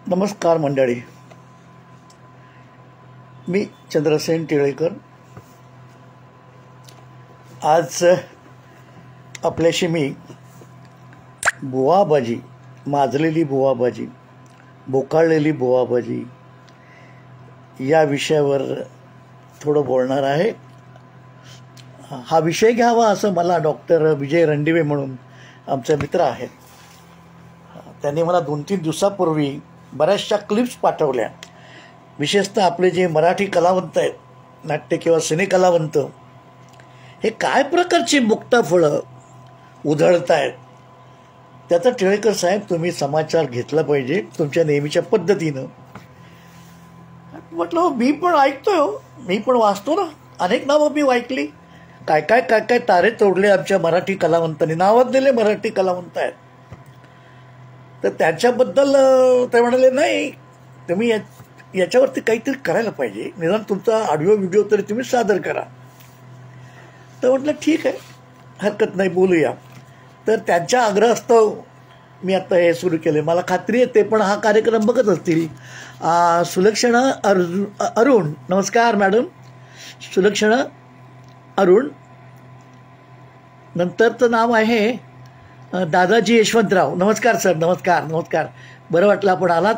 नमस्कार मंडळी, मी चंद्रसेन टिळेकर आज आपल्याशी मी बुवाबाजी, माजलेली बुवाबाजी, बोकाळलेली बुवाबाजी या विषयावर थोडं बोलणार आहे. हा विषय घ्यावा असं मला डॉक्टर विजय रणदिवे म्हणून आमचे मित्र आहेत, त्यांनी मला 2-3 दिवसापूर्वी बऱ्याचशा क्लिप्स पाठवल्या. विशेषतः आपले जे मराठी कलावंत आहेत, नाट्य किंवा सिनेकलावंत, हे काय प्रकारची मुक्ताफळं उधळत आहेत त्याचा टिळेकर साहेब तुम्ही समाचार घेतला पाहिजे तुमच्या नेहमीच्या पद्धतीनं. म्हटलं मी पण ऐकतोय, मी पण वाचतो ना, अनेक नावं मी ऐकली, काय काय काय काय तारे तोडले आमच्या मराठी कलावंतांनी, नावाजलेले मराठी कलावंत आहेत. तर त्याच्याबद्दल ते म्हणाले नाही, तुम्ही याच्यावरती काहीतरी करायला पाहिजे, निदान तुमचा ऑडिओ व्हिडिओ तरी तुम्ही सादर करा. तर म्हटलं ठीक आहे, हरकत नाही, बोलूया. तर त्यांच्या आग्रहास्तव मी आता हे सुरू केले. मला खात्री आहे ते पण हा कार्यक्रम बघत असतील. सुलक्षणा अरुण, नमस्कार मॅडम. सुलक्षणा अरुण, नंतरचं नाव आहे दादाजी यशवंतराव. नमस्कार सर, नमस्कार नमस्कार, बरं वाटलं आपण आलात.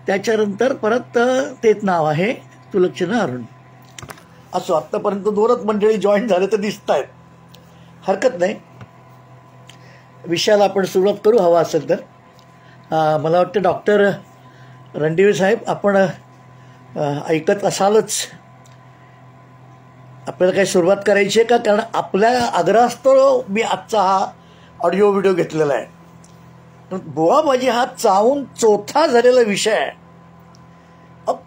त्याच्यानंतर परत तेच नाव आहे सुलक्षणा अरुण. असो, आत्तापर्यंत 2च मंडळी जॉईन झाले तर दिसत आहेत, हरकत नाही. विषयाला आपण सुरुवात करू हवा असेल तर. मला वाटतं डॉक्टर रणदिवे साहेब आपण ऐकत असालच. आपल्याला काही सुरुवात करायची आहे का? कारण आपल्या आग्रहास्तव मी आजचा हा ऑडिओ व्हिडिओ घेतलेला आहे. बुवाबाजी हा चावून चोथा झालेला विषय आहे.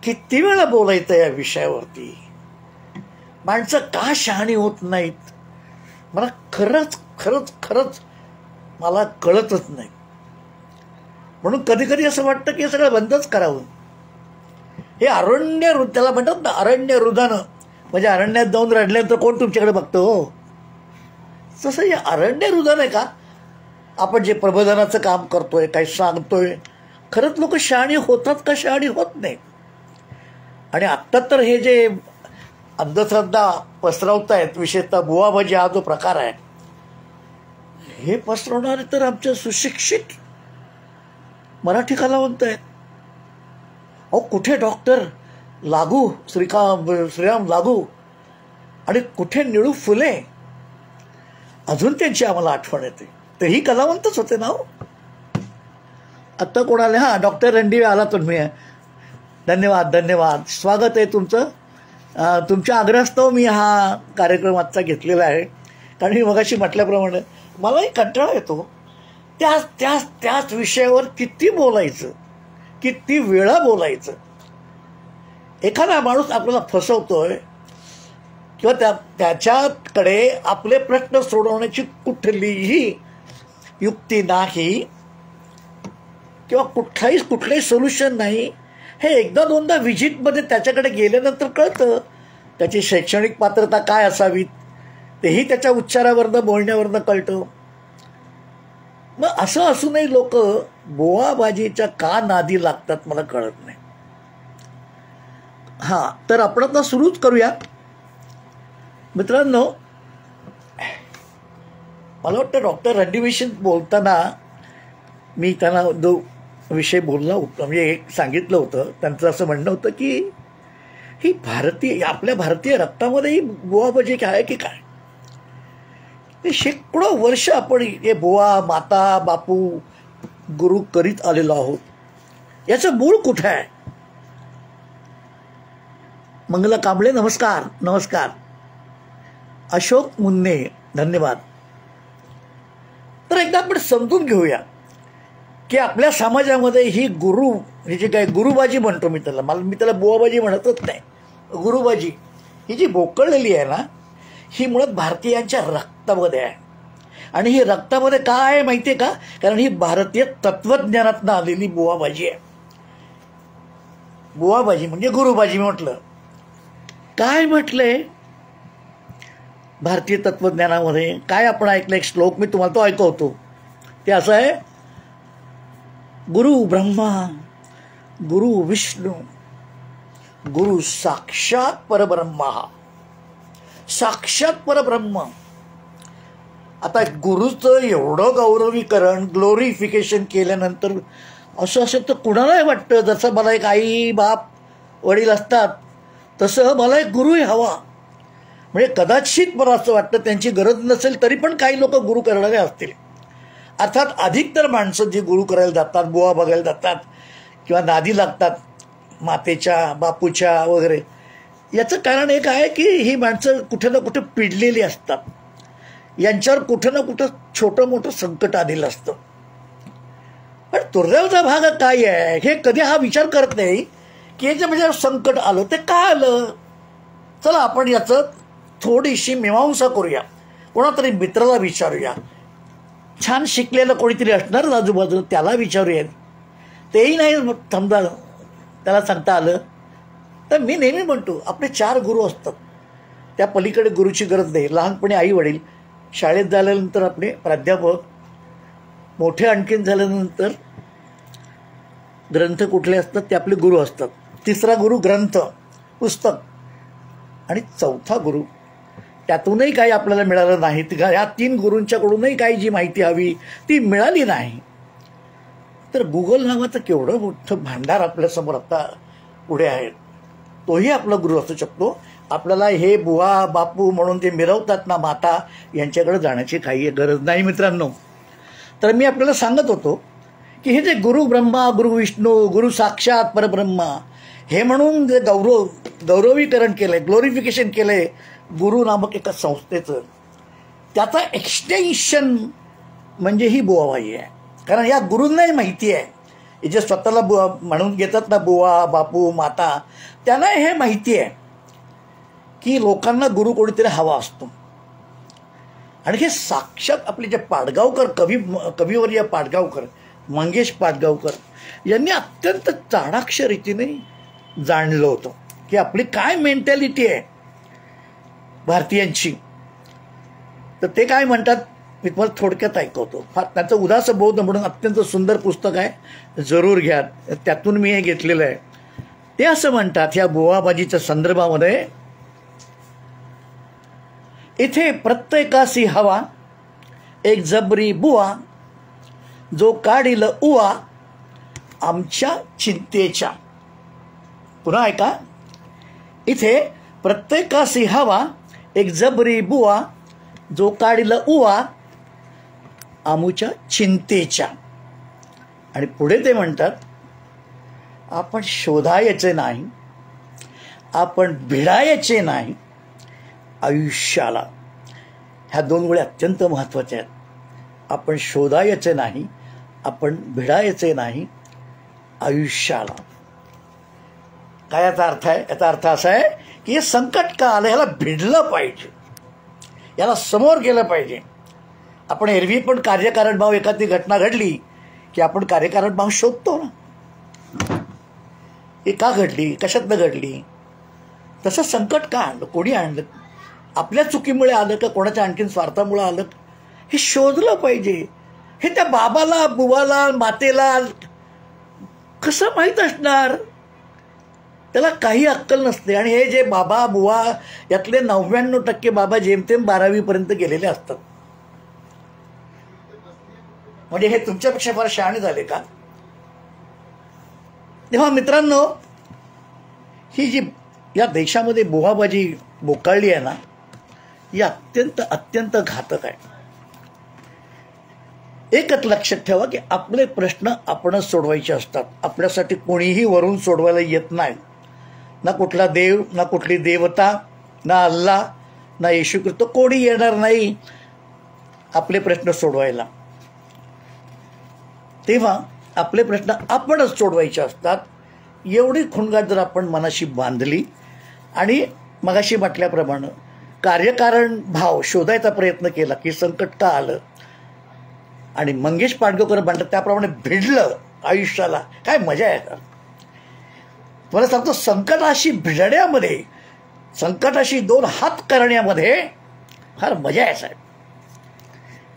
किती वेळा बोलायचं या विषयावरती? माणसं का शहाणी होत नाहीत मला खरंच खरंच खरंच मला कळतच नाही. म्हणून कधी कधी असं वाटतं की हे सगळं बंदच करावं. हे त्याला म्हणतात ना, अरण्य रुदानं, म्हणजे अरण्यात जाऊन रडल्यानंतर कोण तुमच्याकडे बघतो हो? तसं हे अरण्य रुदन आहे का? आपण जे प्रबोधनाचं काम करतोय, काही सांगतोय, खरंच लोक शहाणी होतात का शहाणी होत नाही? आणि आत्ता तर हे जे अंधश्रद्धा पसरवत आहेत, विशेषतः बुवाबाजी हा जो प्रकार आहे, हे पसरवणारे तर आमच्या सुशिक्षित मराठी कलावंत आहेत. अहो, कुठे डॉक्टर लागू, श्रीराम लागू, आणि कुठे निळू फुले, अजून त्यांची आम्हाला आठवण येते. तर ही कलावंतच होते ना हो. आत्ता कोणाला? हां, डॉक्टर रणदिवे आला तुम्ही. धन्यवाद धन्यवाद, स्वागत आहे तुमचं. तुमच्या आग्रहास्तव मी हा कार्यक्रम आजचा घेतलेला आहे. कारण मी मगाशी म्हटल्याप्रमाणे मलाही कंटाळा येतो. त्याच विषयावर किती बोलायचं, किती वेळा बोलायचं. एखादा माणूस आपल्याला फसवतोय किंवा त्याच्याकडे आपले प्रश्न सोडवण्याची कुठलीही युक्ती नाही किंवा कुठलंही सोल्युशन नाही, हे एकदा दोनदा व्हिजिटमध्ये त्याच्याकडे गेल्यानंतर कळतं. त्याची शैक्षणिक पात्रता काय असावी तेही त्याच्या उच्चारावरनं, बोलण्यावरनं कळतं. मग असं असूनही लोक बुवाबाजीच्या का नादी लागतात मला कळत नाही. हां, तर आपण आता सुरूच करूया मित्रांनो. मला वाटतं डॉक्टर रणदिवेशी बोलताना मी त्यांना जो विषय बोलला होता, म्हणजे सांगितलं होतं, त्यांचं असं म्हणणं होतं की ही आपल्या भारतीय रक्तामध्ये ही बुवाबाजी आहे की काय? शेकडो वर्ष आपण हे बुवा, माता, बापू, गुरु करीत आलेलो आहोत. याचं मूळ कुठं आहे? मंगला कांबळे, नमस्कार नमस्कार. अशोक मुन्ने, धन्यवाद. तर एकदा आपण समजून घेऊया की आपल्या समाजामध्ये ही ही जी काय गुरुबाजी म्हणतो मी त्याला बुवाबाजी म्हणतच नाही. गुरुबाजी ही जी बोकळलेली आहे ना, ही मुळात भारतीयांच्या रक्तामध्ये आहे. आणि ही रक्तामध्ये काय आहे माहिती आहे का? कारण ही भारतीय तत्वज्ञानातनं आलेली बुवाबाजी आहे. बुवाबाजी म्हणजे गुरुबाजी म्हटलं. काय म्हटलंय भारतीय तत्वज्ञानामध्ये? काय आपण ऐकलं? एक श्लोक मी तुम्हाला तो ऐकवतो. ते असं आहे, गुरु ब्रह्मा गुरु विष्णू, गुरु साक्षात परब्रह्मा. साक्षात परब्रह्म. आता गुरुचं एवढं गौरवीकरण, ग्लोरिफिकेशन केल्यानंतर असं तर कुणालाही वाटतं, जसं मला एक आई बाप वडील असतात तसं मला एक गुरुही हवा. म्हणजे कदाचित मला असं वाटतं त्यांची गरज नसेल तरी पण काही लोक गुरु करणारे असतील. अर्थात अधिकतर माणसं जी गुरु करायला जातात, बुवा बघायला जातात किंवा नादी लागतात मातेच्या बापूच्या वगैरे, याचं कारण एक आहे की ही माणसं कुठे ना कुठे पिडलेली असतात. यांच्यावर कुठं ना कुठं छोटं मोठं संकट आलेलं असतं. पण दुर्दैवाचा भाग काय आहे, हे कधी हा विचार करत नाही की हे जे म्हणजे संकट आलं ते का आलं. चला आपण याचं थोडीशी मीमांसा करूया, कोणातरी मित्राला विचारूया, छान शिकलेलं कोणीतरी असणार आजूबाजूला त्याला विचारूया. तेही नाही समजा त्याला सांगता आलं तर मी नेहमी म्हणतो आपले 4 गुरु असतात, त्या पलीकडे गुरुची गरज नाही. लहानपणी आई वडील, शाळेत झाल्यानंतर आपले प्राध्यापक, मोठे आणखीन झाल्यानंतर ग्रंथ कुठले असतात ते आपले गुरु असतात. 3रा गुरु ग्रंथ पुस्तक, आणि 4था गुरु त्यातूनही काही आपल्याला मिळालं नाही. ह्या 3 गुरूंच्याकडूनही काही जी माहिती हवी ती मिळाली नाही. तर गुगल नावाचं केवढं मोठं भांडार आपल्यासमोर आता पुढे आहे, तोही आपला गुरु असू शकतो. आपल्याला हे बुवा बापू म्हणून ते मिरवतात ना माता, यांच्याकडे जाण्याची काही गरज नाही मित्रांनो. तर मी आपल्याला सांगत होतो की हे जे गुरु ब्रह्मा, गुरु विष्णू, गुरु साक्षात परब्रह्मा हे म्हणून जे गौरवीकरण केलंय, ग्लोरिफिकेशन केलंय गुरु नामक एका संस्थेचं, त्याचा एक्सटेन्शन म्हणजे ही बुवाबाई आहे. कारण या गुरूंनाही माहिती आहे, हे जे स्वतःला बुवा म्हणून घेतात ना बुवा बापू माता, त्यांना हे माहिती आहे की लोकांना गुरु कोणीतरी हवा असतो. आणि हे साक्षात आपले जे पाडगावकर कविवर्य पाडगावकर, मंगेश पाडगावकर यांनी अत्यंत चाणाक्ष रीतीने जाणलं होतं की आपली काय मेंटॅलिटी आहे भारतीयांची. तर ते काय म्हणतात मी तुम्हाला थोडक्यात ऐकवतो. त्यांचं उदास बौद्ध म्हणून अत्यंत सुंदर पुस्तक आहे, जरूर घ्या, त्यातून मी हे घेतलेलं आहे. ते असं म्हणतात ह्या बुवाबाजीच्या संदर्भामध्ये, इथे प्रत्येकासी हवा एक जबरी बुवा, जो काढील उवा आमच्या चिंतेच्या. पुन्हा ऐका, इथे प्रत्येकासी हवा एक जबरी बुवा, जो काढील उवा आमच्या चिंतेच्या. आणि पुढे ते म्हणतात, आपण शोधायचे नाही, आपण भिडायचे नाही आयुष्याला. ह्या 2 गोष्टी अत्यंत महत्त्वाच्या आहेत. आपण शोधायचे नाही, आपण भिडायचे नाही आयुष्याला. काय याचा अर्थ आहे? याचा अर्थ असा आहे की हे संकट का आलं, ह्याला भिडलं पाहिजे, याला समोर गेलं पाहिजे. आपण एरवी पण कार्यकारण भाव, एखादी घटना घडली की आपण कार्यकारण भाव शोधतो ना, हे का घडली, कशातनं घडली. तसं संकट का आणलं, कोणी आणलं, आपल्या चुकीमुळे आलं का कोणाच्या आणखीन स्वार्थामुळे आलं, हे शोधलं पाहिजे. हे त्या बाबाला, बुवाला, मातेला कसं माहीत असणार, त्याला काही अक्कल नसते. आणि हे जे बाबा बुवा यातले 99% बाबा जेमतेम 12वी गेलेले असतात. म्हणजे हे तुमच्यापेक्षा फार शहाणे झाले का. तेव्हा मित्रांनो, ही जी या देशामध्ये बुवाबाजी बोकाळली आहे ना, ही अत्यंत घातक आहे. एकच लक्षात ठेवा की आपले प्रश्न आपणच सोडवायचे असतात. आपल्यासाठी कोणीही वरून सोडवायला येत नाही. ना कुठला देव, ना कुठली देवता, ना अल्लाह, ना येशू ख्रिस्त, कोणी येणार नाही आपले प्रश्न सोडवायला. तेव्हा आपले प्रश्न आपणच सोडवायचे असतात. एवढी खुणगाट जर आपण मनाशी बांधली आणि मगाशी म्हटल्याप्रमाणे कार्यकारण भाव शोधायचा प्रयत्न केला की संकट का आलं, आणि मंगेश पाडगावकर म्हणतात त्याप्रमाणे भिडलं आयुष्याला, काय मजा आहे. मला सांगतो, संकटाशी भिडण्यामध्ये, संकटाशी 2 हात करण्यामध्ये फार मजा आहे साहेब.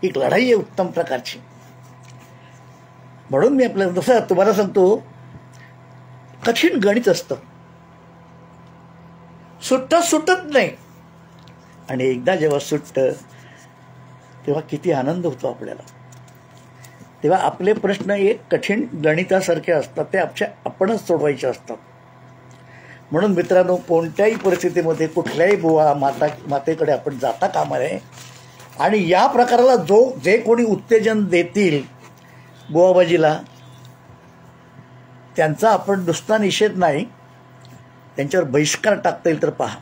एक लढाई आहे उत्तम प्रकारची. म्हणून मी आपल्याला जसं तुम्हाला सांगतो, कठीण गणित असतं, सुटत नाही. आणि एकदा जेव्हा सुटतं तेव्हा किती आनंद होतो आपल्याला. तेव्हा आपले प्रश्न एक कठीण गणितासारखे असतात, ते आपणच सोडवायचे असतात. म्हणून मित्रांनो, कोणत्याही परिस्थितीमध्ये कुठल्याही बुवा मातेकडे आपण जाता कामा नये. आणि या प्रकाराला जे कोणी उत्तेजन देतील बुवाबाजीला, त्यांचा आपण नुसता निषेध नाही, त्यांच्यावर बहिष्कार टाकता येईल तर पहा.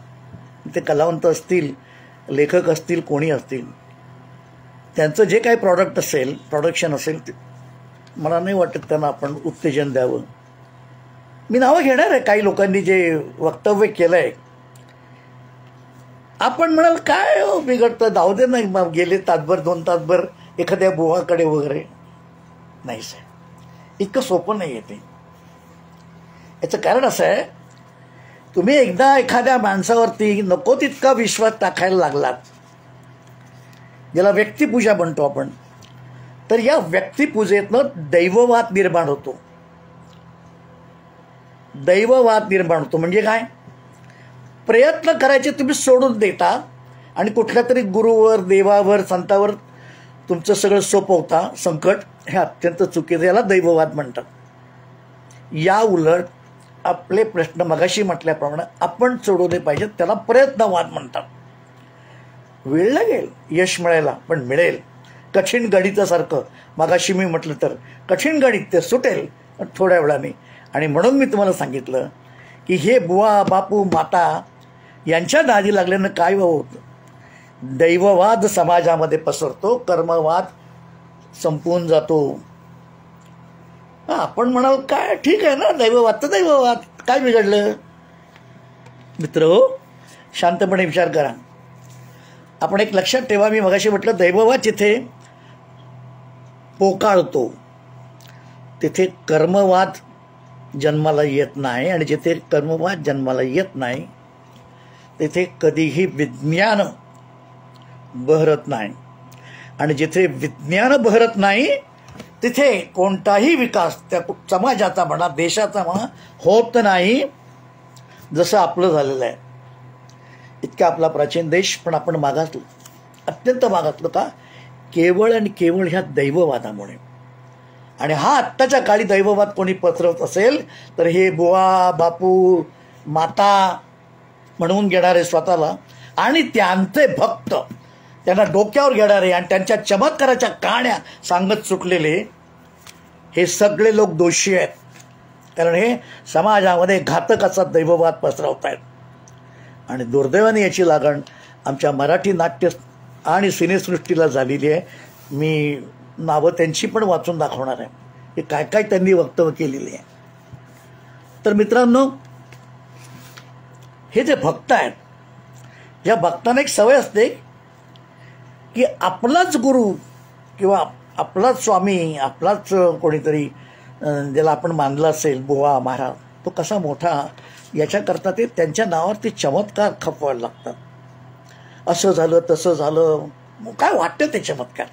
ते कलावंत असतील, लेखक असतील, कोणी असतील, त्यांचं जे काही प्रोडक्शन असेल ते मला नाही वाटत त्यांना आपण उत्तेजन द्यावं. मी नावं घेणार आहे काही लोकांनी जे वक्तव्य केलं आहे. आपण म्हणाल काय बिघडतं, जाऊ दे नाही, मग गेले तासभर 2 तासभर एखाद्या बुवाकडे वगैरे. नाही साहेब, इतकं सोपं नाही आहे ते. याचं कारण असं आहे, तुम्ही एकदा एखाद्या माणसावरती नको तितका विश्वास टाकायला लागलात, ज्याला व्यक्तिपूजा म्हणतो आपण, तर या व्यक्तिपूजेतनं दैववाद निर्माण होतो. दैववाद निर्माण होतो म्हणजे काय? प्रयत्न करायचे तुम्ही सोडून देता आणि कुठल्या तरी गुरुवर, देवावर, संतावर तुमचं सगळं सोपवता संकट. हे अत्यंत चुकीचं, याला दैववाद म्हणतात. या उलट आपले प्रश्न मगाशी म्हटल्याप्रमाणे आपण सोडवले पाहिजेत, त्याला प्रयत्नवाद म्हणतात. वेळ लागेल यश मिळायला, पण मिळेल. कठीण गणितासारखं मगाशी मी म्हटलं तर कठीण गणित ते सुटेल थोड्या वेळाने. आणि म्हणून मी तुम्हाला सांगितलं की हे बुवा, बापू, माता यांच्या नादी लागल्यानं काय होतं? दैववाद समाजामध्ये पसरतो, कर्मवाद संपून जातो. आपण म्हणाल काय, ठीक आहे ना, दैववाद तर दैववाद, काय बिघडलं? मित्रहो, शांतपणे विचार करा. आपण एक लक्षात ठेवा, मी मगाशी म्हटलं दैववाद जिथे पोकाळतो तिथे कर्मवाद जन्माला येत नाही. आणि जिथे कर्मवाद जन्माला येत नाही तिथे कधीही विज्ञान बहरत नाही. आणि जिथे विज्ञान बहरत नाही तिथे कोणताही विकास त्या समाजाचा म्हणा, देशाचा म्हणा, होत नाही. जसं आपलं झालेलं आहे. इतका आपला प्राचीन देश, पण आपण मागासलो, अत्यंत मागासलो. का? केवळ आणि केवळ ह्या दैववादामुळे. आणि हा आत्ताच्या काळी दैववाद कोणी पसरवत असेल तर हे बुवा, बापू, माता म्हणून घेणारे स्वतःला आणि त्यांचे भक्त, त्यांना डोक्यावर घेणारे आणि त्यांच्या चमत्काराच्या कहाण्या सांगत सुटलेले, हे सगळे लोक दोषी आहेत. कारण हे समाजामध्ये घातक असा दैववाद पसरवत आहेत. आणि दुर्दैवाने याची लागण आमच्या मराठी नाट्य आणि सिनेसृष्टीला झालेली आहे. मी नावं त्यांची पण वाचून दाखवणार आहे की काय काय त्यांनी वक्तव्य केलेली आहे. तर मित्रांनो, हे जे भक्त आहेत, या भक्तांना एक सवय असते की आपलाच गुरु किंवा आपलाच स्वामी, आपलाच कोणीतरी ज्याला आपण मानलं असेल, बुवा, महाराज, तो कसा मोठा, याच्याकरता ते त्यांच्या नावावरती चमत्कार खपवायला लागतात. असं झालं, तसं झालं, काय वाटतं ते चमत्कार.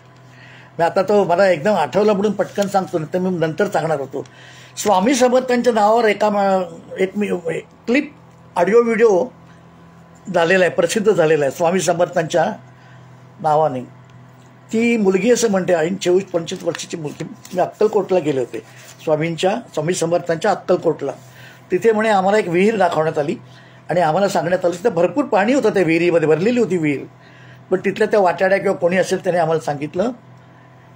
मी आता तो मला एकदम आठवलं म्हणून पटकन सांगतो, नाही तर मी नंतर सांगणार होतो. स्वामी समर्थांच्या नावावर एक क्लिप, ऑडिओ व्हिडिओ झालेला आहे, प्रसिद्ध झालेला आहे स्वामी समर्थांच्या नावाने. ती मुलगी असं म्हणते, 24-25 वर्षाची मुलगी. मी अक्कलकोटला गेले होते, स्वामी समर्थांच्या अक्कलकोटला. तिथे म्हणे आम्हाला एक विहीर दाखवण्यात आली आणि आम्हाला सांगण्यात आलं तिथे भरपूर पाणी होतं, त्या विहिरीमध्ये भरलेली होती विहीर. पण तिथल्या त्या वाटाड्या किंवा कोणी असेल त्याने आम्हाला सांगितलं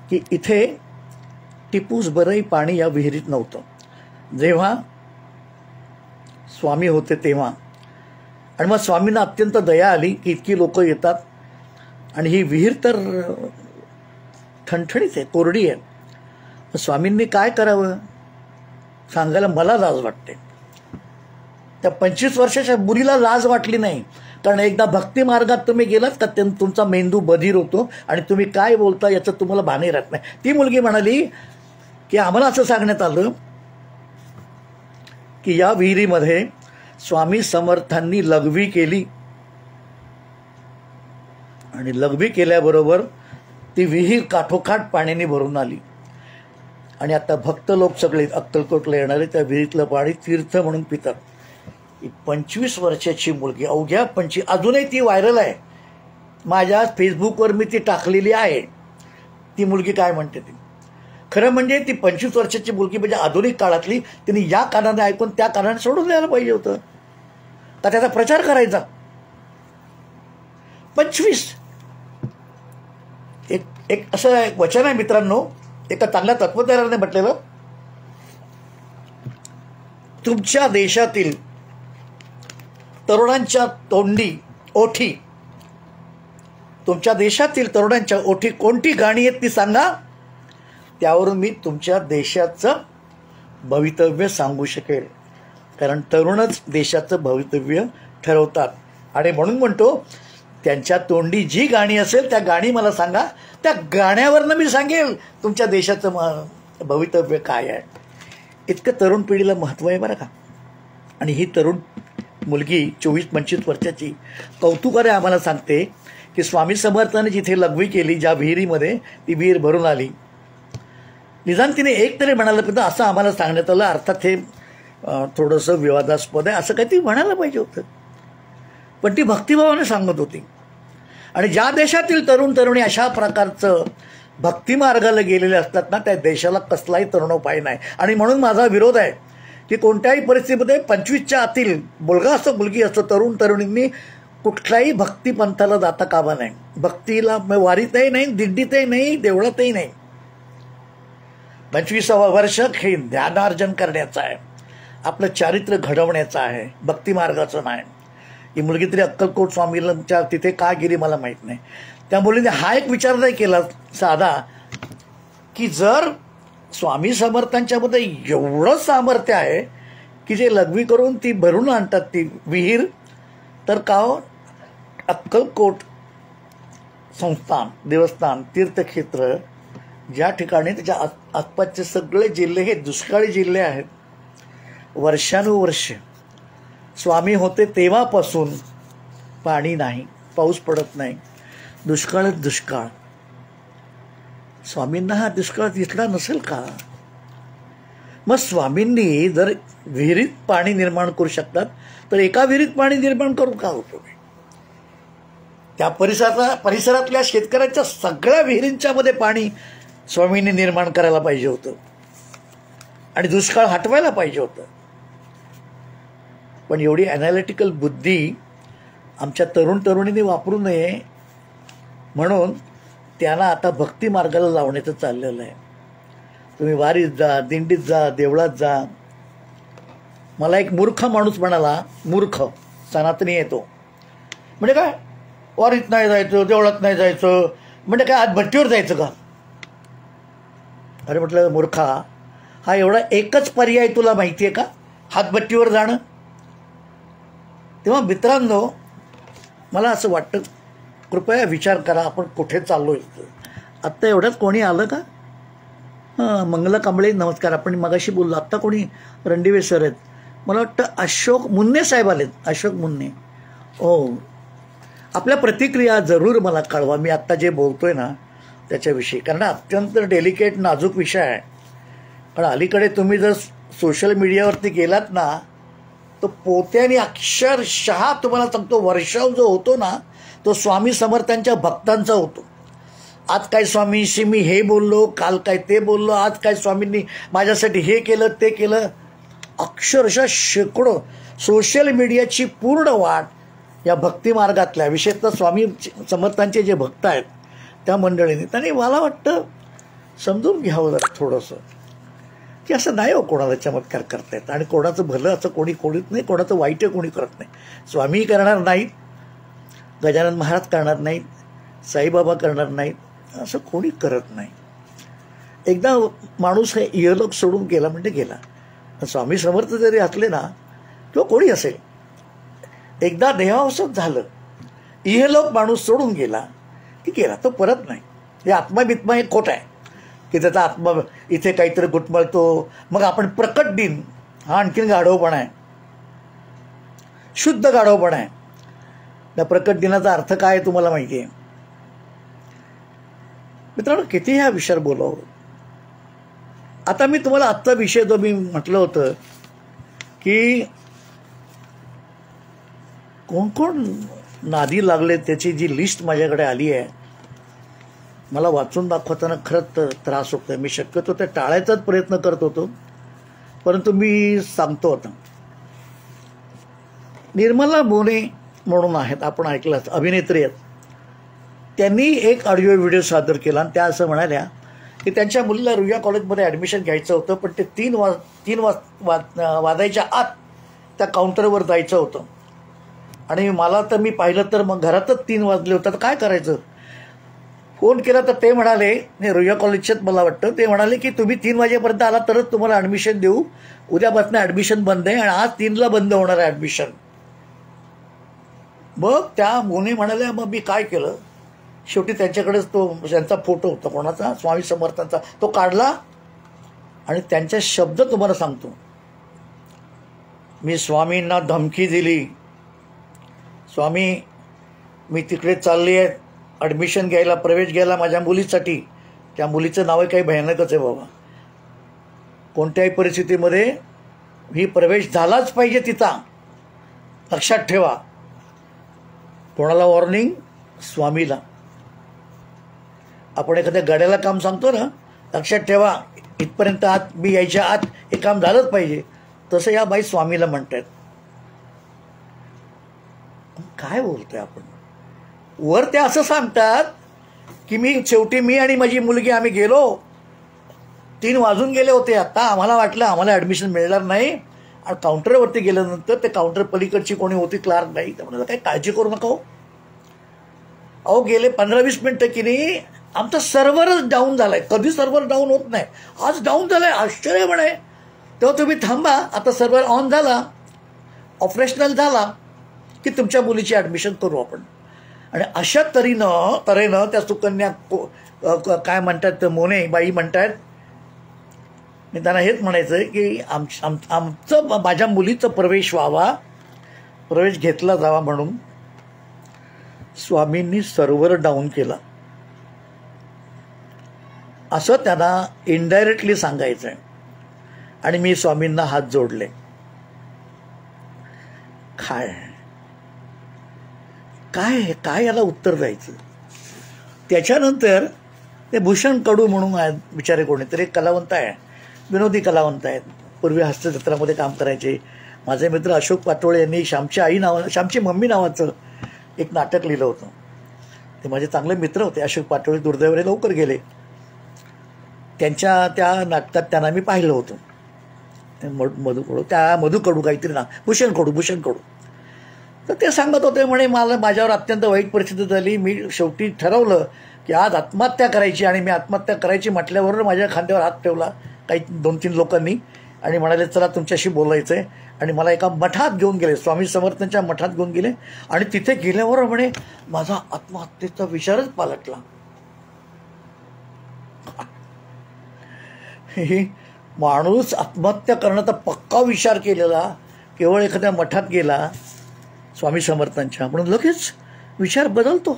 की इथे टिपूस बरंही पाणी या विहिरीत नव्हतं. जेव्हा स्वामी होते तेव्हा. आणि मग स्वामींना अत्यंत दया आली की इतकी लोक येतात आणि ही विहीर तर ठणठणीत आहे, कोरडी आहे. मग स्वामींनी काय करावं सांगायला मला लाज वाटते. त्या 25 वर्षाच्या मुलीला लाज वाटली नाही, कारण एकदा भक्ती मार्गात तुम्ही गेलात का तुमचा मेंदू बधीर होतो आणि तुम्ही काय बोलता याचं तुम्हाला भान राहत नाही. ती मुलगी म्हणाली की आम्हाला असं सांगण्यात आलं की या विहिरीमध्ये स्वामी समर्थांनी लघवी केली आणि लघवी केल्याबरोबर ती विहीर काठोकाठ पाण्याने भरून आली. आणि आता भक्त लोक सगळे अक्कलकोटला येणारे त्या विहिरीतलं पाणी तीर्थ म्हणून पितात. ही 25 वर्षाची मुलगी, अवघ्या अजूनही ती व्हायरल आहे. माझ्या फेसबुकवर मी ती टाकलेली आहे. ती मुलगी काय म्हणते ती. खरं म्हणजे ती 25 वर्षाची मुलगी म्हणजे आधुनिक काळातली, तिने या कानाने ऐकून त्या कानाने सोडून द्यायला पाहिजे होतं का त्याचा प्रचार करायचा. 25 एक असं एक वचन आहे मित्रांनो, एका चांगल्या तत्वज्ञानाने म्हटलेलं, तुमच्या देशातील तरुणांच्या ओठी, तुमच्या देशातील तरुणांच्या ओठी कोणती गाणी आहेत ती सांगा, त्यावरून मी तुमच्या देशाचं भवितव्य सांगू शकेल. कारण तरुणच देशाचं भवितव्य ठरवतात. आणि म्हणून म्हणतो, त्यांच्या तोंडी जी गाणी असेल त्या गाणी मला सांगा, त्या गाण्यावरनं मी सांगेल तुमच्या देशाचं भवितव्य काय आहे. इतकं तरुण पिढीला महत्त्व आहे बरं का. आणि ही तरुण मुलगी 24-25 वर्षाची कौतुकाने आम्हाला सांगते की स्वामी समर्थाने जिथे लघवी केली, ज्या विहिरीमध्ये, ती विहीर भरून आली. निदान तिने एक तरी म्हणायला पाहिजे, असं आम्हाला सांगण्यात आलं. अर्थात हे थोडंसं विवादास्पद आहे, असं काहीतरी म्हणायला पाहिजे होतं, पण ती भक्तिभावाने सांगत होती. आणि ज्या देशातील तरुण तरुणी अशा प्रकारचं भक्तिमार्गाला गेलेले असतात ना, त्या देशाला कसलाही तरुणोपाय नाही. आणि म्हणून माझा विरोध आहे की कोणत्याही परिस्थितीमध्ये 25च्या आतील मुलगा असो मुलगी असो, तरुण तरुणींनी कुठल्याही भक्तिपंथाला जाता कामा नाही. भक्तीला वारीतही नाही, दिंडीतही नाही, देवळातही नाही. 25वा वर्ष हे ज्ञानार्जन करण्याचं आहे, आपलं चारित्र्य घडवण्याचं आहे, भक्तिमार्गाचं नाही. ही मुलगी तरी अक्कलकोट स्वामींच्या तिथे का गेली मला माहीत नाही. त्या मुलीने हा एक विचार नाही केला साधा, की जर स्वामी समर्थांच्यामध्ये एवढं सामर्थ्य आहे की जे लघवी करून ती भरून आणतात ती विहीर, तर का अक्कलकोट संस्थान, देवस्थान, तीर्थक्षेत्र, ज्या ठिकाणी त्याच्या आसपासचे सगळे जिल्हे हे दुष्काळी जिल्हे आहेत, वर्षानुवर्ष स्वामी होते तेव्हापासून पाणी नाही, पाऊस पडत नाही, दुष्काळच दुष्काळ. स्वामींना हा दुष्काळ दिसला नसेल का. मग स्वामींनी जर विहिरीत पाणी निर्माण करू शकतात तर एका विहिरीत पाणी निर्माण करू का होतो. त्या परिसरातल्या शेतकऱ्यांच्या सगळ्या विहिरींच्या मध्ये पाणी स्वामींनी निर्माण करायला पाहिजे होतं आणि दुष्काळ हटवायला पाहिजे होतं. पण एवढी ॲनालिटिकल बुद्धी आमच्या तरुण तरुणींनी वापरू नये म्हणून त्यांना आता भक्ती मार्गाला लावण्याचं चाललेलं आहे. तुम्ही वारीत जा, दिंडीत जा, देवळात जा. मला एक मूर्ख माणूस म्हणाला, मूर्ख सनातनी येतो म्हणजे काय, वारीत नाही जायचं, देवळात नाही जायचं म्हणजे काय, आज भट्टीवर जायचं का. अरे म्हटलं मूर्खा, हा एवढा एकच पर्याय तुला माहिती आहे का, हातभट्टीवर जाणं. तेव्हा मित्रांनो, मला असं वाटतं, कृपया विचार करा आपण कुठे चाललो आहे. आत्ता एवढ्यात कोणी आलं का. मंगला कांबळे नमस्कार. आपण मगाशी बोललो, आत्ता कोणी रणदिवे सर आहेत, मला वाटतं अशोक मुन्ने साहेब आलेत. अशोक मुन्ने, हो. आपल्या प्रतिक्रिया जरूर मला कळवा, मी आत्ता जे बोलतोय ना त्याच्याविषयी, कारण अत्यंत डेलिकेट नाजूक विषय आहे. कारण अलीकडे तुम्ही जर सोशल मीडियावरती गेलात ना, तो पोत्याने अक्षरशः तुम्हाला सांगतो वर्षाव जो होतो ना, तो स्वामी समर्थांच्या भक्तांचा होतो. आज काय स्वामींशी मी हे बोललो, काल काय ते बोललो, आज काय स्वामींनी माझ्यासाठी हे केलं ते केलं. अक्षरशः शेकडो सोशल मीडियाची पूर्ण वाट या भक्ती मार्गातल्या, विशेषतः स्वामी समर्थांचे जे भक्त आहेत त्या मंडळींनी, त्यांनी मला वाटतं समजून घ्यावं जरा थोडंसं, की असं नाही हो कोणाला चमत्कार करतायत आणि कोणाचं भलं असं कोणी कोणीच नाही, कोणाचं वाईट कोणी करत नाही. स्वामी करणार नाहीत, गजानन महाराज करणार नाहीत, साईबाबा करणार नाहीत, असं कोणी करत नाही. एकदा माणूस हे इहलोक सोडून गेला म्हणजे गेला. स्वामी समर्थ जरी असले ना किंवा कोणी असेल, एकदा देहावसन झालं, इहलोक माणूस सोडून गेला की गेला, तो परत नाही. हे आत्माबित्मा एक खोट आहे की त्याचा आत्मा इथे काहीतरी गुटमळतो, मग आपण प्रकट दिन, हा आणखीन गाढवपणा आहे, शुद्ध गाढवपणा आहे. त्या प्रकट दिनाचा अर्थ काय आहे तुम्हाला माहिती आहे मित्रांनो. किती ह्या विषयावर बोलावं. आता मी तुम्हाला आजचा विषय जो मी म्हटलं होतं की कोण कोण नादी लागले त्याची जी लिस्ट माझ्याकडे आली आहे, मला वाचून दाखवताना खरंच त्रास होतोय. मी शक्यतो ते टाळायचाच प्रयत्न करत होतो, परंतु मी सांगतो आता. निर्मला मोने म्हणून आहेत, आपण ऐकलाच, अभिनेत्री आहेत. त्यांनी एक ऑडिओ व्हिडिओ सादर केला आणि त्या असं म्हणाल्या की त्यांच्या मुलीला रुईया कॉलेजमध्ये ॲडमिशन घ्यायचं होतं, पण ते 3 वाजायच्या आत त्या काउंटरवर जायचं होतं. आणि मला तर मी पाहिलं तर मग घरातच 3 वाजले होते, तर काय करायचं. फोन केला तर ते म्हणाले, रुईया कॉलेजच्याच मला वाटतं, ते म्हणाले की तुम्ही 3 वाजेपर्यंत आला तरच तुम्हाला ॲडमिशन देऊ, उद्यापासून ॲडमिशन बंद आहे आणि आज 3ला बंद होणार आहे ॲडमिशन. मग त्या मोने म्हणाल्या, मग मी काय केलं, शेवटी त्यांच्याकडेच तो त्यांचा फोटो होता, कोणाचा, स्वामी समर्थांचा, तो काढला आणि त्यांचे शब्द तुम्हाला सांगतो. मी स्वामींना धमकी दिली, स्वामी मी तिकडे चालली आहे ॲडमिशन घ्यायला, प्रवेश घ्यायला माझ्या मुलीसाठी. त्या मुलीचं नाव काही भयानकच आहे बाबा. कोणत्याही परिस्थितीमध्ये ही प्रवेश झालाच पाहिजे तिचा, लक्षात ठेवा. कोणाला वॉर्निंग, स्वामीला. आपण एखाद्या गाड्याला काम सांगतो ना, लक्षात ठेवा इथपर्यंत आत, मी यायच्या आत हे काम झालंच पाहिजे, तसं या बाई स्वामीला म्हणतात. काय बोलतोय आपण. वर ते असं सांगतात की शेवटी मी आणि माझी मुलगी आम्ही गेलो, 3 वाजून गेले होते, आता आम्हाला वाटलं आम्हाला ॲडमिशन मिळणार नाही. आणि काउंटरवरती गेल्यानंतर ते काउंटर पलीकडची कोणी होती, क्लार्क नाही, तर म्हणाला काही काळजी करू नका. अहो गेले 15-20 मिनिटं की नाही आमचा सर्व्हरच डाऊन झालाय. कधी सर्व्हर डाऊन होत नाही, आज डाऊन झालाय, आश्चर्य म्हणे. तेव्हा तुम्ही थांबा, आता सर्व्हर ऑन झाला, ऑपरेशनल झाला की तुमच्या मुलीची ॲडमिशन करू आपण. आणि अशा तऱ्हेनं त्या सुकन्या काय म्हणतात, मोने बाई म्हणतात, मी त्यांना हेच म्हणायचं आहे की आमचं माझ्या मुलीचं प्रवेश व्हावा, प्रवेश घेतला जावा म्हणून स्वामींनी सर्व्हर डाऊन केला, असं त्यांना इनडायरेक्टली सांगायचं आहे. आणि मी स्वामींना हात जोडले. काय याला उत्तर द्यायचं. त्याच्यानंतर ते भूषण कडू म्हणून आहेत बिचारे, कोणीतरी कलावंत आहे, विनोदी कलावंत आहेत, पूर्वी हास्यचित्रामध्ये काम करायचे. माझे मित्र अशोक पाटोळे यांनी श्यामची मम्मी नावाचं एक नाटक लिहिलं होतं. ते माझे चांगले मित्र होते. अशोक पाटोळे दुर्दैवाने लवकर गेले. त्यांच्या त्या नाटकात त्यांना मी पाहिलं होतं. मधु कडू काहीतरी ना, भूषण कडू. तर ते सांगत होते म्हणे, मला माझ्यावर अत्यंत वाईट परिस्थिती झाली, मी शेवटी ठरवलं की आज आत्महत्या करायची. आणि मी आत्महत्या करायची म्हटल्याबरोबर माझ्या खांद्यावर हात ठेवला काही 2-3 लोकांनी आणि म्हणाले चला तुमच्याशी बोलायचं आहे. आणि मला एका मठात घेऊन गेले, स्वामी समर्थांच्या मठात घेऊन गेले. आणि तिथे गेल्यावर म्हणे माझा आत्महत्येचा विचारच पालटला. माणूस आत्महत्या करण्याचा पक्का विचार केलेला केवळ एखाद्या मठात गेला स्वामी समर्थांच्या, म्हणून लगेच विचार बदलतो.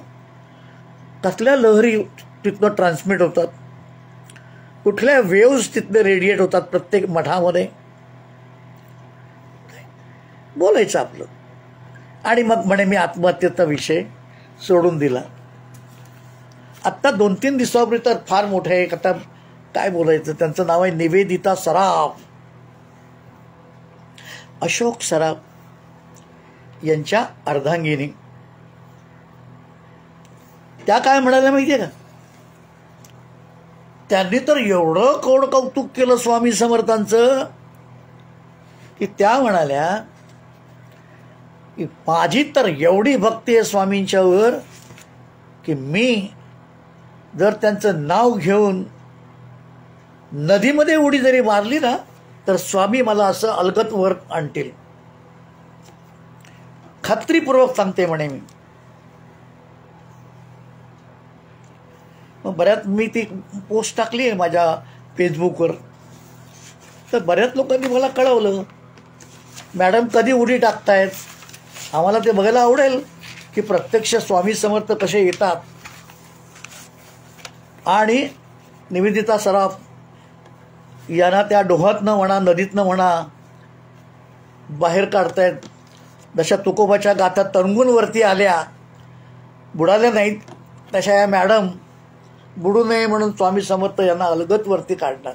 कसल्या लहरी तिथनं ट्रान्समिट होतात, कुठल्या वेव्स तिथले रेडिएट होतात प्रत्येक मठामध्ये. बोलायचं आपलं. आणि मग म्हणे मी आत्महत्येचा विषय सोडून दिला. आत्ता 2-3 दिवसापूर्वी तर फार मोठे एक, आता काय बोलायचं, त्यांचं नाव आहे निवेदिता सराफ, अशोक सराफ यांच्या अर्धांगिनी. त्या काय म्हणाल्या माहितीये का, त्यांनी तर एवढं कौतुक केलं स्वामी समर्थांचं की त्या म्हणाल्या की माझी तर एवढी भक्ती आहे स्वामींच्यावर की मी जर त्यांचं नाव घेऊन नदीमध्ये उडी जरी मारली ना तर स्वामी मला असं अलगत वर आणतील, खात्रीपूर्वक सांगते म्हणे मी. मग बऱ्याच मी ती पोस्ट टाकली आहे माझ्या फेसबुकवर, तर बऱ्याच लोकांनी मला कळवलं, मॅडम कधी उडी टाकतायत, आम्हाला ते बघायला आवडेल की प्रत्यक्ष स्वामी समर्थ कसे येतात. आणि निवेदिता सराफ यांना त्या डोहातनं म्हणा, नदीतनं म्हणा, बाहेर काढतायत. जशा तुकोबाच्या गाथा तरंगून वरती आल्या, बुडाल्या नाहीत, तशा या मॅडम बुडू नये म्हणून स्वामी समर्थ यांना अलगत वरती काढणार.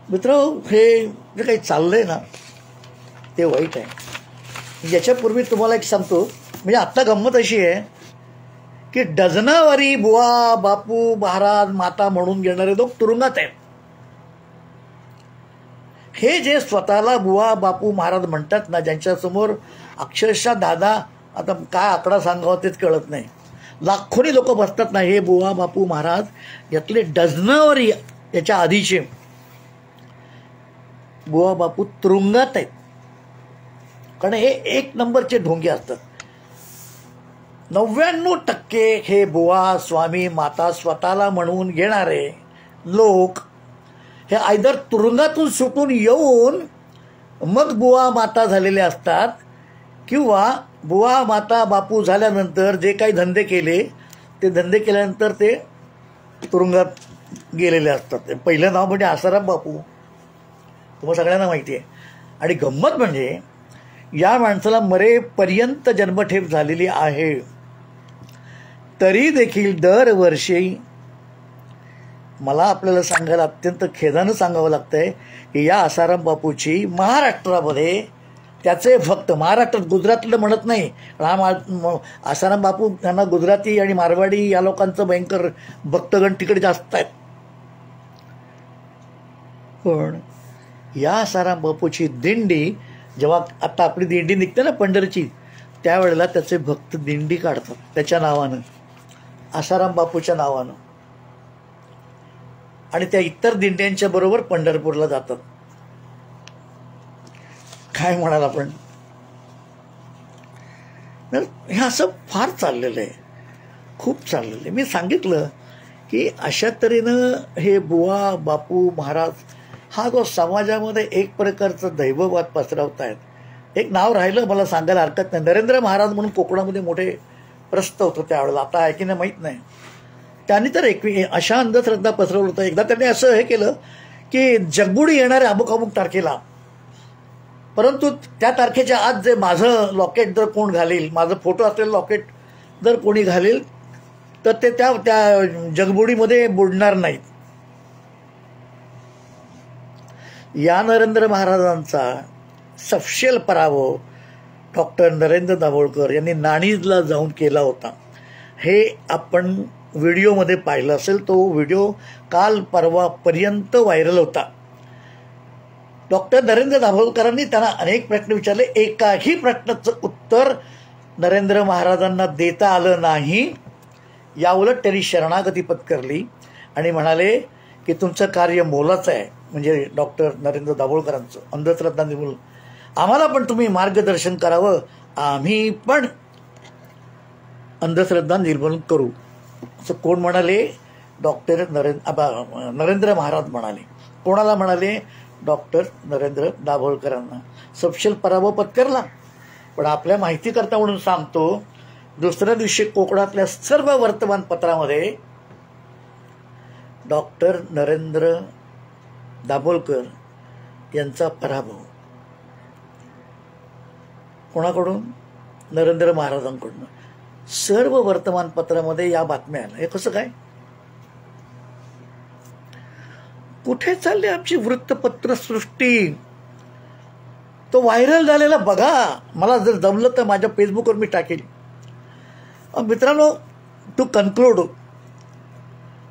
मित्र, हे जे काही चाललंय ना ते वाईट आहे. याच्यापूर्वी तुम्हाला एक सांगतो, म्हणजे आत्ता गंमत अशी आहे की डझनावारी बुवा, बापू, महाराज, माता म्हणून घेणारे लोक तुरुंगात आहेत. हे जे स्वतःला बुवा, बापू, महाराज म्हणतात ना, ज्यांच्यासमोर अक्षरशः दादा, आता काय आकडा सांगावं तेच कळत नाही, लाखोनी लोक बसतात ना, हे बुवा, बापू, महाराज, यातले डझनावारी याच्या आधीचे बुवा बापू तुरुंगात आहेत. कारण हे एक नंबरचे ढोंगे असतात. 99% हे बुवा, स्वामी, माता स्वतःला म्हणून घेणारे लोक हे आयदर तुरुंगातून सुटून येऊन मग बुवा, माता झालेले असतात, किंवा बुवा, माता, बापू झाल्यानंतर जे काही धंदे केले ते धंदे केल्यानंतर ते तुरुंगात गेलेले असतात. पहिलं नाव म्हणजे आसाराम बापू, तुम्हाला सगळ्यांना माहिती आहे. आणि गंमत म्हणजे या माणसाला मरेपर्यंत जन्मठेप झालेली आहे, तरी देखील दरवर्षी मला आपल्याला सांगायला अत्यंत खेदानं सांगावं लागतंय की या आसाराम बापूची महाराष्ट्रामध्ये त्याचे भक्त, महाराष्ट्रात, गुजरातलं म्हणत नाही, आसाराम बापू त्यांना गुजराती आणि मारवाडी या लोकांचं भयंकर भक्तगण तिकडे जास्त आहेत. पण या आसाराम बापूची दिंडी, जेव्हा आता आपली दिंडी निघते ना पंढरीची, त्यावेळेला त्याचे भक्त दिंडी काढतात त्याच्या नावानं, आसाराम बापूच्या नावानं, आणि त्या इतर दिंड्यांच्या बरोबर पंढरपूरला जातात. काय म्हणाल आपण? हे असं फार चाललेलं आहे, खूप चाललेलं आहे. मी सांगितलं की अशा तऱ्हेनं हे बुवा, बापू, महाराज हा जो समाजामध्ये एक प्रकारचं दैववाद पसरवत आहेत. एक नाव राहिलं मला सांगायला हरकत नाही, नरेंद्र महाराज म्हणून कोकणामध्ये मोठे प्रस्त होतं त्यावेळेला, आता आहे की नाही माहीत नाही. त्यांनी तर अशा अंधश्रद्धा पसरवलं होतं. एकदा त्यांनी असं हे केलं की जगबुडी येणारे अमुक अमुक तारखेला, परंतु त्या तारखेच्या आज जे माझं लॉकेट जर कोण घालील, माझं फोटो असलेलं लॉकेट जर कोणी घालील तर ते त्या जगबुडीमध्ये बुडणार नाहीत. या नरेंद्र महाराजांचा सपशेल पराभव डॉक्टर नरेंद्र दाभोळकर यांनी नाणीजला जाऊन केला होता. हे आपण व्हिडिओमध्ये पाहिलं असेल. तो व्हिडिओ काल परवापर्यंत व्हायरल होता. डॉक्टर नरेंद्र दाभोळकरांनी त्यांना अनेक प्रश्न विचारले, एकाही प्रश्नाचं उत्तर नरेंद्र महाराजांना देता आलं नाही. याउलट त्यांनी शरणागती पत्करली आणि म्हणाले की तुमचं कार्य मोलाचं आहे, म्हणजे डॉक्टर नरेंद्र दाभोळकरांचं, अंधश्रद्धा निर्मूलन, आम्हाला पण तुम्ही मार्गदर्शन करावं, आम्ही पण अंधश्रद्धा निर्मूलन करू, असं कोण म्हणाले? डॉक्टर नरेंद्र महाराज म्हणाले. कोणाला म्हणाले? डॉक्टर नरेंद्र दाभोळकरांना. सपशेल पराभव पत्करला. पण आपल्या माहितीकरता म्हणून सांगतो, दुसऱ्या दिवशी कोकणातल्या सर्व वर्तमानपत्रामध्ये डॉक्टर नरेंद्र दाभोळकर यांचा पराभव. कोणाकडून? नरेंद्र महाराजांकडून. सर्व वर्तमानपत्रामध्ये या बातम्या आल्या. हे कसं काय? कुठे चालली आमची वृत्तपत्र सृष्टी? तो व्हायरल झालेला बघा. मला जर जमलं तर माझ्या फेसबुकवर मी टाकेल. मित्रांनो, टू कन्क्लूड,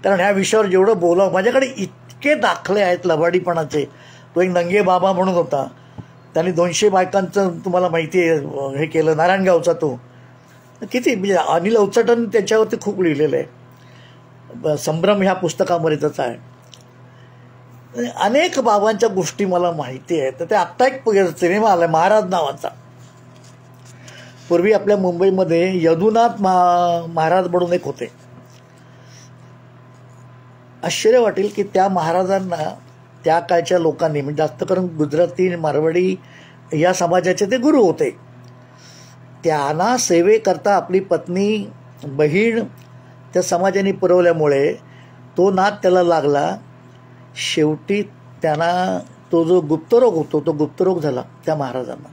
कारण ह्या विषयावर जेवढं बोलावं, माझ्याकडे इतके दाखले आहेत लबाडीपणाचे. तो एक नंगे बाबा म्हणून होता, त्यांनी 200 बायकांचं तुम्हाला माहिती आहे हे केलं, नारायणगावचा. तो किती, म्हणजे अनिल अवचटन त्याच्यावरती खूप लिहिलेलं आहे. संभ्रम ह्या पुस्तकामध्ये त्याचा आहे. अनेक बाबांच्या गोष्टी मला माहिती आहेत. तर ते आत्ता एक सिनेमा आला महाराज नावाचा. पूर्वी आपल्या मुंबईमध्ये यदुनाथ महाराज म्हणून एक होते. आश्चर्य वाटेल की त्या महाराजांना त्या काळच्या लोकांनी, म्हणजे जास्त करून गुजराती, मारवाडी या समाजाचे ते गुरु होते. त्यांना सेवेकरता आपली पत्नी, बहीण त्या समाजाने पुरवल्यामुळे तो नाद त्याला लागला शेवटी त्यांना तो जो गुप्तरोग होतो तो गुप्तरोग झाला त्या महाराजांना.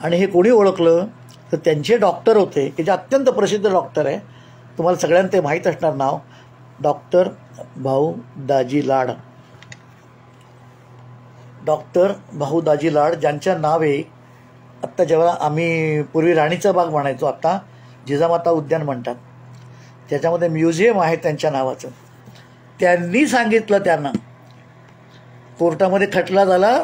आणि हे कोणी ओळखलं तर त्यांचे डॉक्टर होते की जे अत्यंत प्रसिद्ध डॉक्टर आहे, तुम्हाला सगळ्यांना ते माहीत असणार नाव, डॉक्टर भाऊ दाजी लाड. डॉक्टर भाऊ दाजी लाड ज्यांच्या नावे आत्ता जेव्हा आम्ही पूर्वी राणीचा बाग म्हणायचो, आत्ता जिजामाता उद्यान म्हणतात, त्याच्यामध्ये म्युझियम आहे त्यांच्या नावाचं. त्यांनी सांगितलं, त्यांना कोर्टामध्ये खटला झाला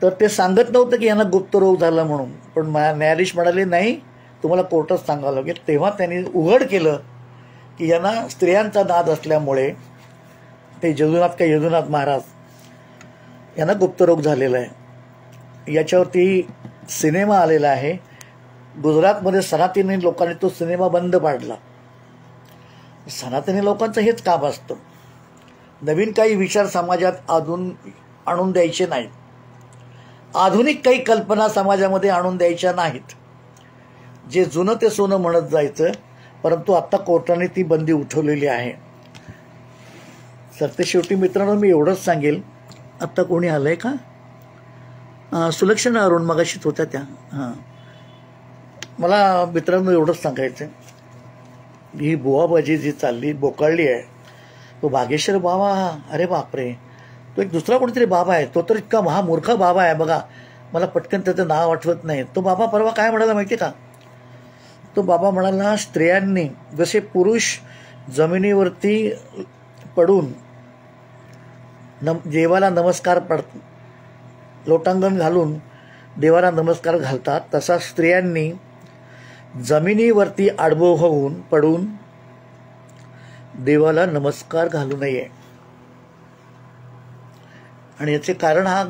तर ते सांगत नव्हतं की यांना गुप्तरोग झाला म्हणून, पण न्यायाधीश म्हणाले नाही तुम्हाला कोर्टात सांगावं लागेल. तेव्हा त्यांनी उघड केलं की यांना स्त्रियांचा नाद असल्यामुळे ते यदुनाथ महाराज यांना गुप्तरोग झालेला आहे. याच्यावरती सिनेमा आलेला आहे. गुजरातमध्ये सनातनी लोकांनी तो सिनेमा बंद पाडला. सनातनी लोकांचं हेच काम असतं, नवीन काही विचार समाजात आणून द्यायचे नाहीत, आधुनिक काही कल्पना समाजामध्ये आणून द्यायच्या नाहीत. जे जुनं ते सोनं म्हणत जायचं, परंतु आत्ता कोर्टाने ती बंदी उठवलेली आहे. शेवटी मित्रांनो मी एवढंच सांगेल. आत्ता कोणी आलंय का? सुलक्षणा अरुण मगाशीच होत्या त्या. हां, मला मित्रांनो एवढंच सांगायचं, ही बुवाबाजी जी चालली बोकाळली आहे, तो बागेश्वर बाबा, अरे बापरे, तो एक दुसरा कोणीतरी बाबा आहे, तो तर इतका महामूर्ख बाबा आहे बघा, मला पटकन त्याचं नाव आठवत नाही. तो बाबा परवा काय म्हणाला माहिती का? तो बाबा म्हणाला स्त्रियांनी जसे पुरुष जमिनीवरती पडून देवाला नमस्कार लोटांगण घालून देवाला नमस्कार घालतात, तसा स्त्रियांनी जमिनीवरती आडवं होऊन पडून देवाला नमस्कार घालू नये. आणि याचे कारण हा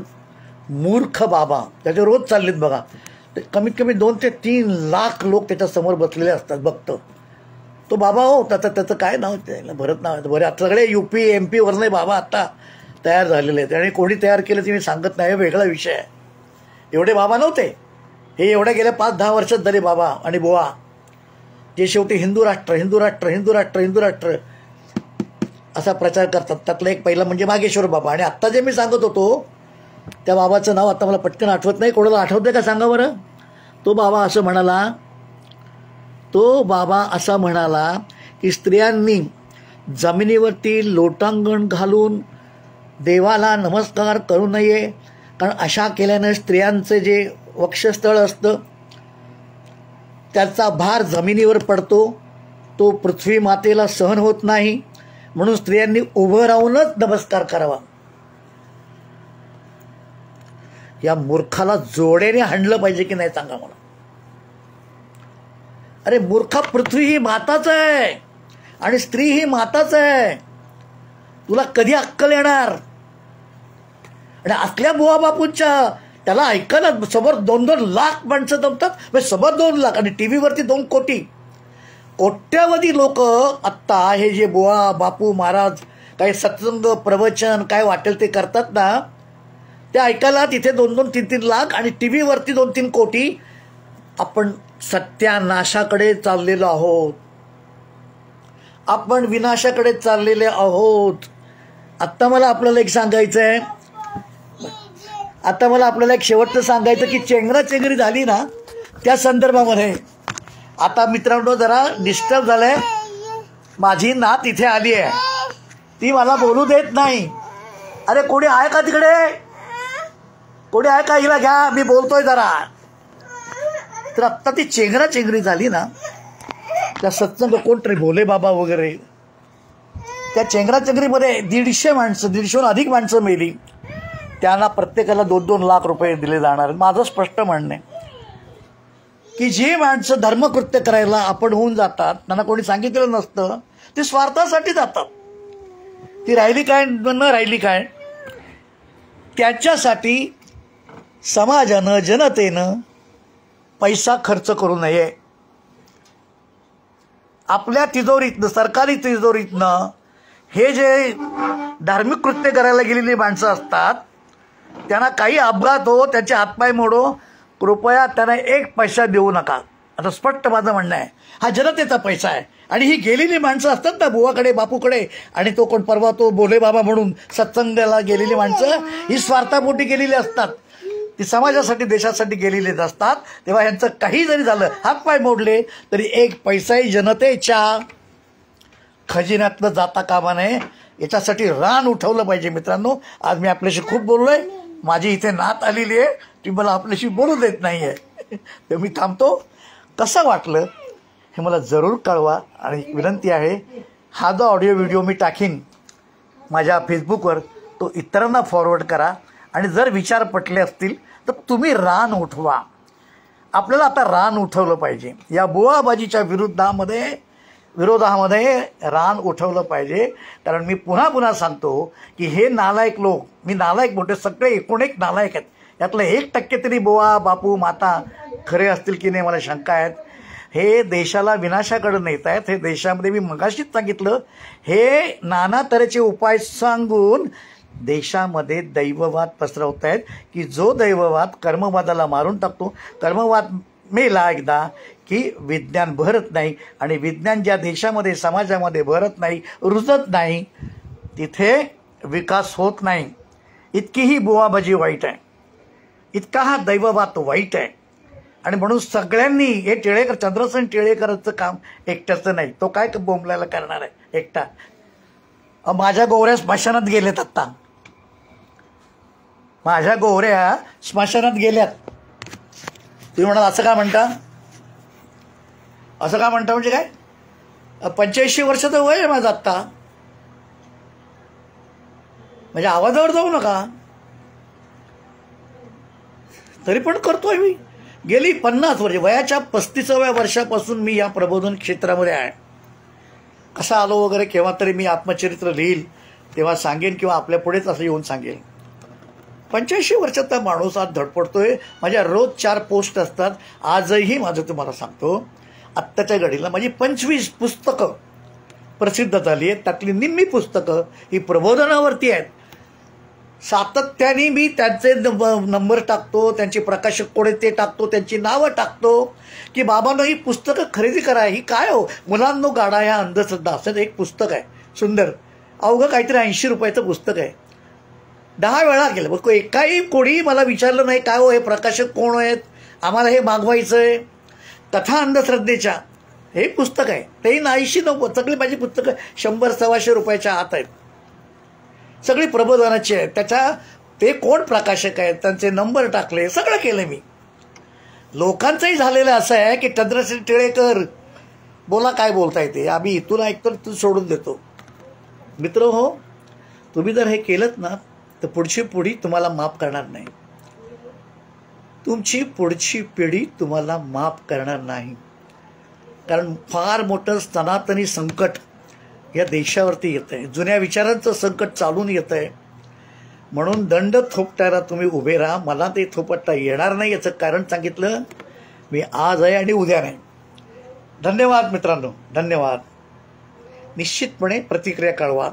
मूर्ख बाबा, त्याचे रोज चाललेत बघा, कमीत कमी 2 ते 3 लाख लोक त्याच्यासमोर बसलेले असतात, बघतो तो बाबा. हो, त्याचं काय नाव, त्याला भरत नाव आहे. बरे आता सगळे UP MP वरले बाबा आता तयार झालेले आहेत, आणि कोणी तयार केलं ते मी सांगत नाही, वेगळा विषय आहे. एवढे बाबा नव्हते हे, एवढ्या गेल्या 5-10 वर्षात झाले बाबा आणि बुवा, जे शेवटी हिंदू राष्ट्र हिंदू राष्ट्र हिंदू राष्ट्र हिंदू राष्ट्र असा प्रचार करतात. त्यातलं एक पहिला म्हणजे बागेश्वर बाबा. आणि आत्ता जे मी सांगत होतो त्या बाबाचं नाव आता मला पटकन आठवत नाही, कोणाला आठवतंय का सांगा बरं? तो बाबा असा म्हणाला की स्त्रियांनी जमिनीवरती लोटांगण घालून देवाला नमस्कार करू नये, कारण अशा केल्यानं स्त्रियांचं जे वक्षस्थळ असतं त्याचा भार जमिनीवर पडतो, तो पृथ्वी मातेला सहन होत नाही, म्हणून स्त्रियांनी उभं राहूनच नमस्कार करावा. या मूर्खाला जोड्याने हाणलं पाहिजे की नाही सांगा मला? अरे मूर्खा, पृथ्वी ही माताच आहे आणि स्त्री ही माताच आहे, तुला कधी अक्कल येणार? आणि असल्या बुवा बापूंच्या त्याला ऐकायला समोर 2-2 लाख माणसं जमतात, म्हणजे समोर 2 लाख आणि टीव्हीवरती 2 कोटी, कोट्यावधी लोक आत्ता हे जे बुवा बापू महाराज काही सत्संग प्रवचन काय वाटेल ते करतात ना, ते ऐकायला तिथे 2-2, 3-3 लाख आणि टीव्हीवरती 2-3 कोटी. आपण सत्यानाशाकडे चाललेलो आहोत, आपण विनाशाकडे चाललेले आहोत. आत्ता मला आपल्याला एक सांगायचं आहे, आता मला आपल्याला एक शेवटचं सांगायचं की चेंगराचेंगरी झाली ना त्या संदर्भामध्ये. आता मित्रांनो जरा डिस्टर्ब झालंय, माझी नात इथे आली आहे, ती मला बोलू देत नाही. अरे कोणी आहे का तिकडे? कोणी आहे का? हिला घ्या, मी बोलतोय जरा. तर आत्ता ती चेंगराचेंगरी झाली ना, त्या सत्संग कोणतरी भोले बाबा वगैरे, त्या चेंगराचेंगरीमध्ये 150 माणसं, 150हून अधिक माणसं मेली. त्यांना प्रत्येकाला 2-2 लाख रुपये दिले जाणार. माझं स्पष्ट म्हणणं आहे की जी माणसं धर्मकृत्य करायला आपण होऊन जातात, त्यांना कोणी सांगितलेलं नसतं, ते स्वार्थासाठी जातात. ती राहिली काय न राहिली काय, त्याच्यासाठी समाजानं जनतेनं पैसा खर्च करू नये. आपल्या तिजोरीतनं, सरकारी तिजोरीतनं हे जे धार्मिक कृत्य करायला गेलेली माणसं असतात त्यांना काही अपघात हो, त्याचे हातपाय मोडो, कृपया त्यांना 1 पैसा देऊ नका. आता स्पष्ट माझं म्हणणं आहे, हा जनतेचा पैसा आहे, आणि ही गेलेली माणसं असतात ना बुवाकडे बापूकडे, आणि तो कोण परवा तो बोले बाबा म्हणून सत्संगाला गेलेली माणसं ही स्वार्थापोटी गेलेली असतात, ती समाजासाठी देशासाठी गेलेली असतात. तेव्हा यांचं काही जरी झालं, हातपाय मोडले तरी एक पैसाही जनतेच्या खजिन्यातलं जाता कामा नये. याच्यासाठी रान उठवलं पाहिजे. मित्रांनो, आज मी आपल्याशी खूप बोललोय. माझी इथे नात आलेली आहे, ती मला आपल्याशी बोलू देत नाही आहे, तर मी थांबतो. कसं वाटलं हे मला जरूर कळवा. आणि विनंती आहे, हा जो ऑडिओ व्हिडिओ मी टाकीन माझ्या फेसबुकवर तो इतरांना फॉरवर्ड करा. आणि जर विचार पटले असतील तर तुम्ही रान उठवा. आपल्याला आता रान उठवलं पाहिजे. या बुवाबाजीच्या विरोधामध्ये रान उठवलं पाहिजे. कारण मी पुन्हा पुन्हा सांगतो की हे नालायक लोक, मी नालायक म्हणतो, सगळे एकूण एक नालायक आहेत. यातलं 1% तरी बुवा बापू माता खरे असतील की नाही मला शंका आहेत. हे देशाला विनाशाकडे नेत आहेत. हे देशामध्ये मी मगाशीच सांगितलं, हे नाना तऱ्हेचे उपाय सांगून देशामध्ये दैववाद पसरवत आहेत की जो दैववाद कर्मवादाला मारून टाकतो. कर्मवाद मेला एकदा की विज्ञान भरत नाही, आणि विज्ञान ज्या देशामध्ये समाजामध्ये भरत नाही, रुजत नाही, तिथे विकास होत नाही. इतकी ही बुवाबाजी वाईट आहे, इतका हा दैववाद वाईट आहे. आणि म्हणून सगळ्यांनी हे टिळेकर, चंद्रसेन टिळेकरचं काम एकट्याचं नाही. तो काय बोंबलायला करणार आहे एकटा. माझ्या गोवऱ्या स्मशानात गेलेत आत्ता, माझ्या गोवऱ्या स्मशानात गेल्यात. तुम्ही म्हणा असं का म्हणता, असं का म्हणता म्हणजे काय, 85 वर्षाचं वय आहे माझं आत्ता. म्हणजे आवाजावर जाऊ नका, तरी पण करतोय मी. गेली 50 वर्षे, वयाच्या 35व्या वर्षापासून मी या प्रबोधन क्षेत्रामध्ये आहे. कसा आलो वगैरे केव्हा तरी मी आत्मचरित्र लिहील तेव्हा सांगेन, किंवा आपल्या पुढेच असं येऊन सांगेन. 85 वर्षाचा माणूस आज धडपडतोय. माझ्या रोज 4 पोस्ट असतात. आजही माझं तुम्हाला सांगतो, आत्ताच्या घडीला माझी 25 पुस्तकं प्रसिद्ध झाली आहेत. त्यातली निम्मी पुस्तकं ही प्रबोधनावरती आहेत. सातत्याने मी त्यांचे नंबर टाकतो, त्यांचे प्रकाशक कोण ते टाकतो, त्यांची नावं टाकतो की बाबांनो ही पुस्तकं खरेदी करा. ही काय हो, मुलांनो गाडा ह्या अंधश्रद्धा असं एक पुस्तक आहे सुंदर, अवघं काहीतरी 80 रुपयाचं पुस्तक आहे. 10 वेळा केलं, मग एकाही कोणी मला विचारलं नाही काय हो हे प्रकाशक कोण आहेत, आम्हाला हे मागवायचं आहे. कथा अंधश्रद्धेच्या हे पुस्तक आहे, तेही 80-90 सगळी माझी पुस्तकं 100-125 रुपयाच्या आत आहेत. सगळी प्रबोधनाची आहेत. त्याच्या ते कोण प्रकाशक आहेत, त्यांचे नंबर टाकले, सगळं केलं मी. लोकांचंही झालेलं असं आहे की चंद्रसेन टिळेकर बोला काय बोलता येते, आम्ही इथून ऐकतो तू सोडून देतो. मित्र हो, तुम्ही जर हे केलं ना तर पुढची पिढी तुम्हाला माफ करणार नाही. तुमची पुढची पिढी तुम्हाला माफ करणार नाही. कारण फार मोठं सनातनी संकट या देशावरती येत आहे. जुन्या विचारांचं संकट चालून येत आहे. म्हणून दंड थोपटायला तुम्ही उभे राहा. मला ते थोपटता येणार नाही याचं कारण सांगितलं मी. आज आहे आणि उद्या नाही. धन्यवाद मित्रांनो, धन्यवाद. निश्चितपणे प्रतिक्रिया कळवा.